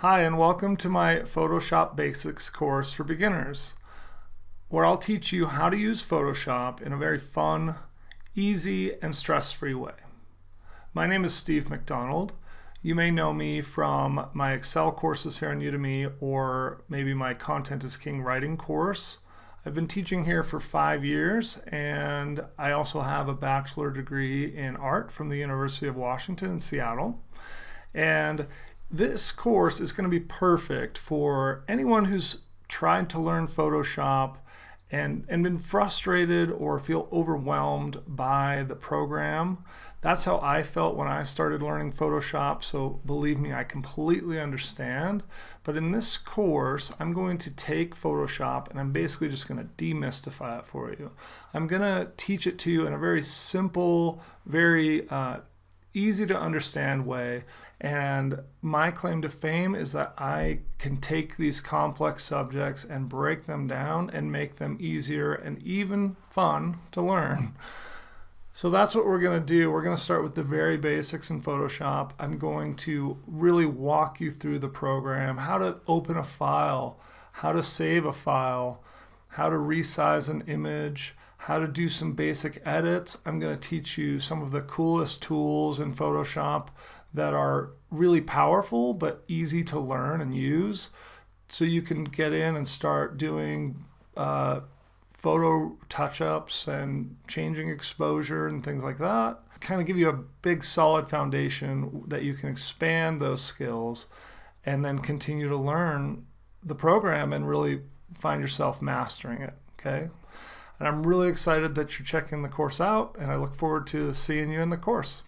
Hi, and welcome to my Photoshop Basics course for beginners, where I'll teach you how to use Photoshop in a very fun, easy, and stress-free way. My name is Steve McDonald. You may know me from my Excel courses here on Udemy, or maybe my Content is King writing course. I've been teaching here for 5 years, and I also have a bachelor degree in art from the University of Washington in Seattle. And this course is going to be perfect for anyone who's tried to learn Photoshop and been frustrated or feel overwhelmed by the program. That's how I felt when I started learning Photoshop, so believe me, I completely understand. But in this course, I'm going to take Photoshop and I'm basically just going to demystify it for you. I'm going to teach it to you in a very simple, very easy to understand way, and my claim to fame is that I can take these complex subjects and break them down and make them easier and even fun to learn. So that's what we're going to do. We're going to start with the very basics in Photoshop. I'm going to really walk you through the program, how to open a file, how to save a file, how to resize an image, how to do some basic edits. I'm going to teach you some of the coolest tools in Photoshop that are really powerful but easy to learn and use, so you can get in and start doing photo touch-ups and changing exposure and things like that. Kind of give you a big solid foundation that you can expand those skills and then continue to learn the program and really find yourself mastering it, okay? And I'm really excited that you're checking the course out, and I look forward to seeing you in the course.